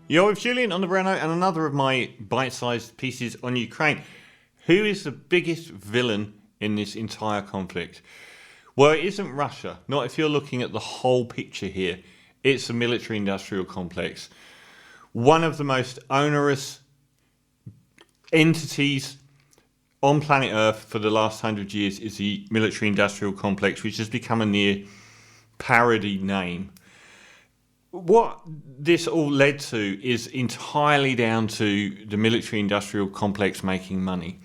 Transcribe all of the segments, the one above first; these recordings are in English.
Yo, it's Julian on the Brano and another of my bite-sized pieces on Ukraine. Who is the biggest villain in this entire conflict? Well, it isn't Russia. Not if you're looking at the whole picture here. It's the military-industrial complex. One of the most onerous entities on planet Earth for the last 100 years is the military-industrial complex, which has become a near parody name. What this all led to is entirely down to the military-industrial complex making money.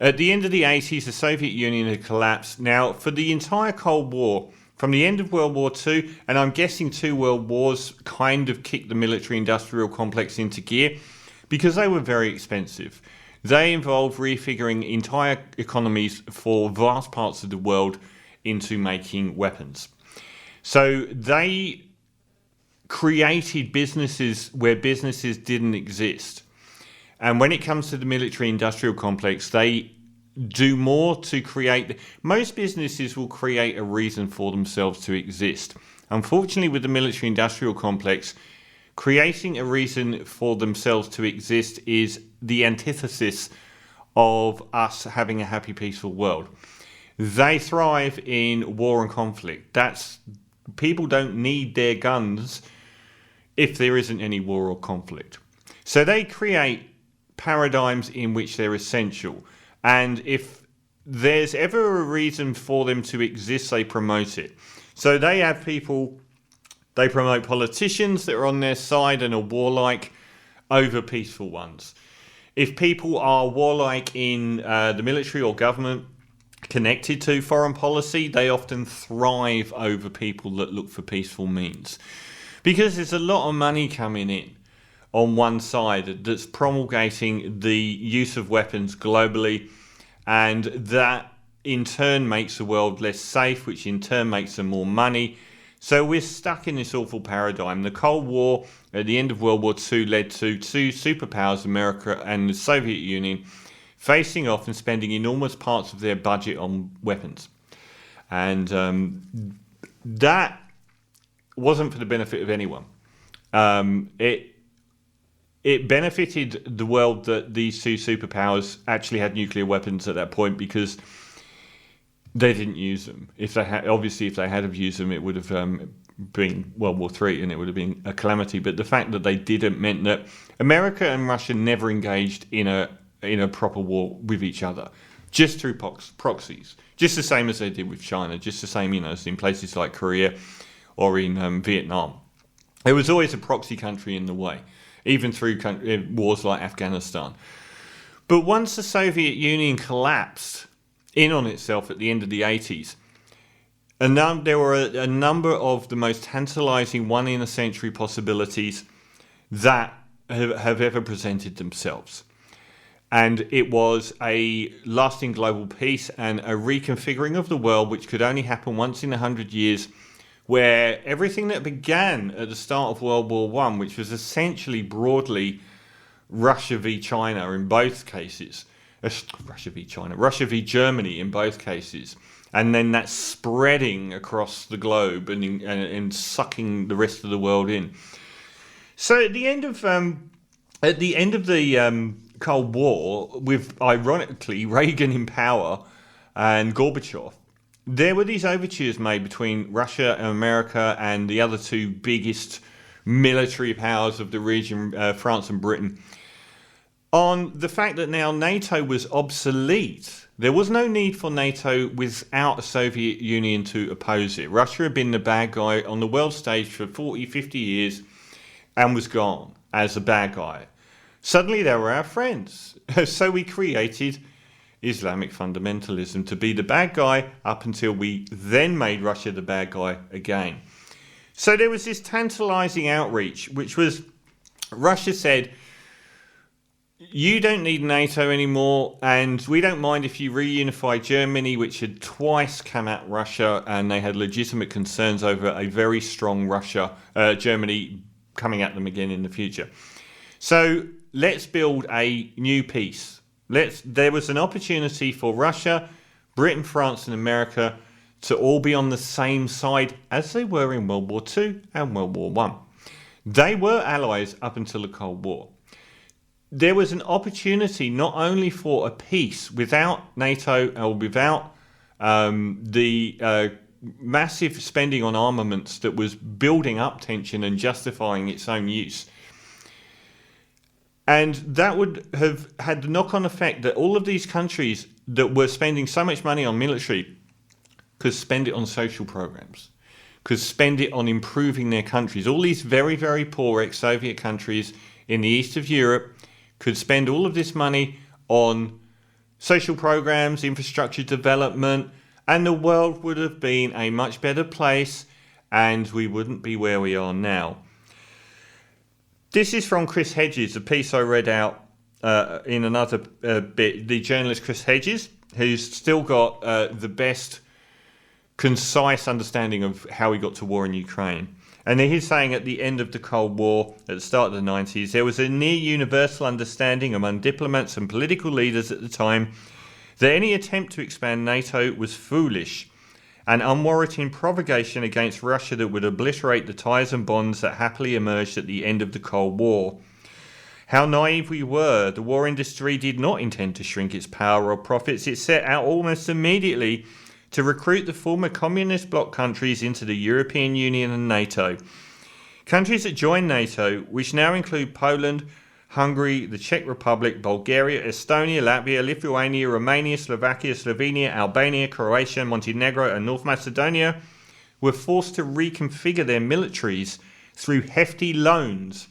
At the end of the 80s, the Soviet Union had collapsed. Now, for the entire Cold War, from the end of World War II, and I'm guessing 2 world wars kind of kicked the military-industrial complex into gear because they were very expensive. They involved refiguring entire economies for vast parts of the world into making weapons. So they created businesses where businesses didn't exist. And when it comes to the military-industrial complex, they do more to create... Most businesses will create a reason for themselves to exist. Unfortunately, with the military-industrial complex, creating a reason for themselves to exist is the antithesis of us having a happy, peaceful world. They thrive in war and conflict. People don't need their guns if there isn't any war or conflict. So they create paradigms in which they're essential. And if there's ever a reason for them to exist, they promote it. So they have people, they promote politicians that are on their side and are warlike over peaceful ones. If people are warlike in the military or government connected to foreign policy, they often thrive over people that look for peaceful means. Because there's a lot of money coming in on one side that's promulgating the use of weapons globally, and that in turn makes the world less safe, which in turn makes them more money. So we're stuck in this awful paradigm. The Cold War at the end of World War II led to 2 superpowers, America and the Soviet Union, facing off and spending enormous parts of their budget on weapons. And that wasn't for the benefit of anyone. It benefited the world that these 2 superpowers actually had nuclear weapons at that point because they didn't use them. If they had have used them, it would have been World War III and it would have been a calamity. But the fact that they didn't meant that America and Russia never engaged in a proper war with each other, just through proxies, just the same as they did with China, just the same, as in places like Korea or in Vietnam. There was always a proxy country in the way, even through wars like Afghanistan. But once the Soviet Union collapsed in on itself at the end of the 80s, there were a number of the most tantalizing one-in-a-century possibilities that have ever presented themselves. And it was a lasting global peace and a reconfiguring of the world, which could only happen once in 100 years, where everything that began at the start of World War I, which was essentially broadly Russia v China in both cases, Russia v Germany in both cases, and then that spreading across the globe and sucking the rest of the world in. So at the end of the Cold War, with ironically Reagan in power and Gorbachev, there were these overtures made between Russia and America and the other 2 biggest military powers of the region, France and Britain, on the fact that now NATO was obsolete. There was no need for NATO without the Soviet Union to oppose it. Russia had been the bad guy on the world stage for 40, 50 years and was gone as a bad guy. Suddenly they were our friends. So we created Islamic fundamentalism to be the bad guy up until we then made Russia the bad guy again. So there was this tantalizing outreach, which was Russia said, you don't need NATO anymore, and we don't mind if you reunify Germany, which had twice come at Russia, and they had legitimate concerns over a very strong Germany coming at them again in the future. So let's build a new peace. There was an opportunity for Russia, Britain, France and America to all be on the same side as they were in World War II and World War I. They were allies up until the Cold War. There was an opportunity not only for a peace without NATO or without the massive spending on armaments that was building up tension and justifying its own use. And that would have had the knock-on effect that all of these countries that were spending so much money on military could spend it on social programs, could spend it on improving their countries. All these very, very poor ex-Soviet countries in the east of Europe could spend all of this money on social programs, infrastructure development, and the world would have been a much better place, and we wouldn't be where we are now. This is from Chris Hedges, a piece I read out in another bit. The journalist Chris Hedges, who's still got the best concise understanding of how we got to war in Ukraine. And he's saying at the end of the Cold War, at the start of the 90s, there was a near universal understanding among diplomats and political leaders at the time that any attempt to expand NATO was foolish, an unwarranted provocation against Russia that would obliterate the ties and bonds that happily emerged at the end of the Cold War. How naive we were. The war industry did not intend to shrink its power or profits. It set out almost immediately to recruit the former communist bloc countries into the European Union and NATO. Countries that joined NATO, which now include Poland, Hungary, the Czech Republic, Bulgaria, Estonia, Latvia, Lithuania, Romania, Slovakia, Slovenia, Albania, Croatia, Montenegro and North Macedonia, were forced to reconfigure their militaries through hefty loans.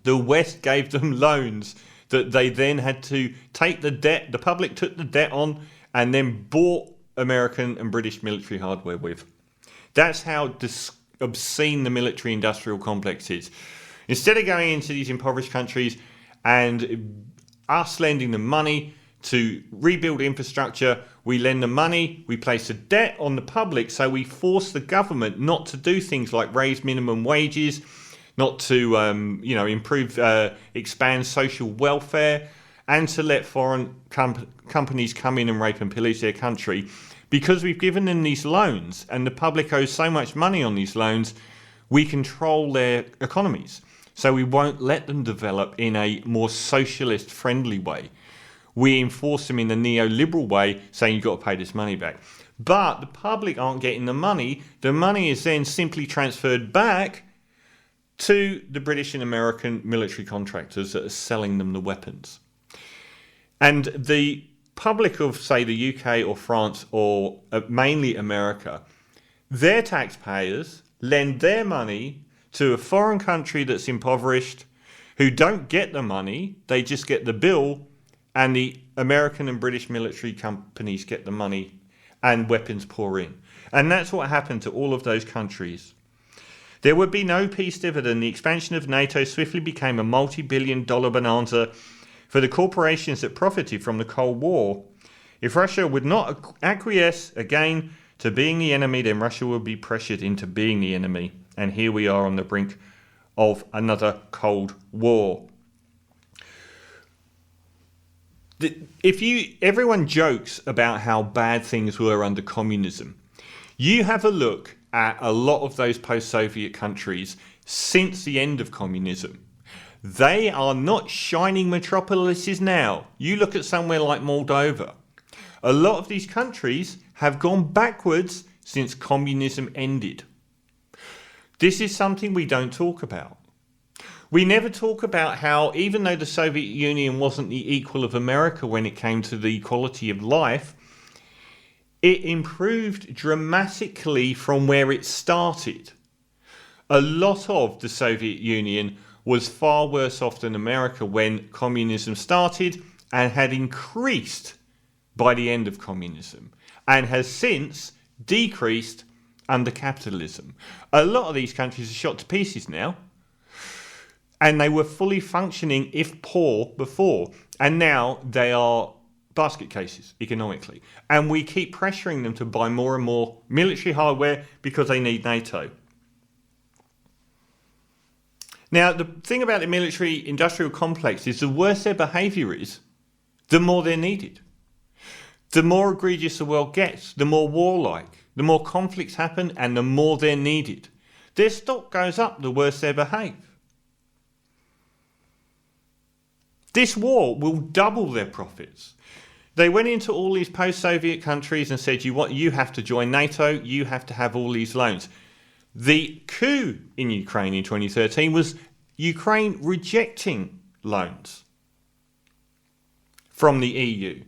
The West gave them loans that they then had to take the debt, the public took the debt on, and then bought American and British military hardware with. That's how obscene the military industrial complex is. Instead of going into these impoverished countries and us lending them money to rebuild infrastructure, we lend them money, we place a debt on the public, so we force the government not to do things like raise minimum wages, not to improve, expand social welfare, and to let foreign companies come in and rape and pillage their country. Because we've given them these loans and the public owes so much money on these loans, we control their economies. So we won't let them develop in a more socialist-friendly way. We enforce them in the neoliberal way, saying you've got to pay this money back. But the public aren't getting the money. The money is then simply transferred back to the British and American military contractors that are selling them the weapons. And the public of, say, the UK or France or mainly America, their taxpayers lend their money to a foreign country that's impoverished, who don't get the money, they just get the bill, and the American and British military companies get the money and weapons pour in. And that's what happened to all of those countries. There would be no peace dividend. The expansion of NATO swiftly became a multi-billion-dollar bonanza for the corporations that profited from the Cold War. If Russia would not acquiesce again to being the enemy, then Russia would be pressured into being the enemy. And here we are on the brink of another Cold War. Everyone jokes about how bad things were under communism. You have a look at a lot of those post-Soviet countries since the end of communism. They are not shining metropolises now. You look at somewhere like Moldova. A lot of these countries have gone backwards since communism ended. This is something we don't talk about. We never talk about how, even though the Soviet Union wasn't the equal of America when it came to the quality of life, it improved dramatically from where it started. A lot of the Soviet Union was far worse off than America when communism started, and had increased by the end of communism, and has since decreased under capitalism. A lot of these countries are shot to pieces now, and they were fully functioning, if poor, before, and now they are basket cases economically, and we keep pressuring them to buy more and more military hardware because they need NATO. Now, the thing about the military industrial complex is the worse their behaviour is, the more they're needed. The more egregious the world gets, the more warlike, the more conflicts happen, and the more they're needed. Their stock goes up the worse they behave. This war will double their profits. They went into all these post-Soviet countries and said, you have to join NATO, you have to have all these loans. The coup in Ukraine in 2013 was Ukraine rejecting loans from the EU.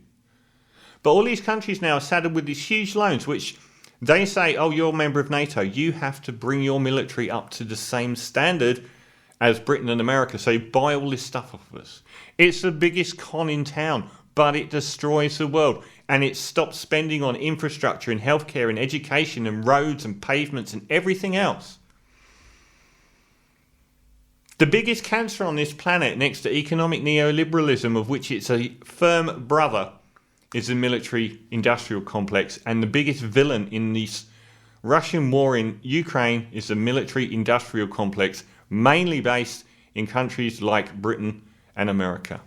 But all these countries now are saddled with these huge loans, which they say, oh, you're a member of NATO, you have to bring your military up to the same standard as Britain and America, so buy all this stuff off of us. It's the biggest con in town, but it destroys the world, and it stops spending on infrastructure and healthcare and education and roads and pavements and everything else. The biggest cancer on this planet, next to economic neoliberalism, of which it's a firm brother, is the military-industrial complex, and the biggest villain in this Russian war in Ukraine is the military-industrial complex, mainly based in countries like Britain and America.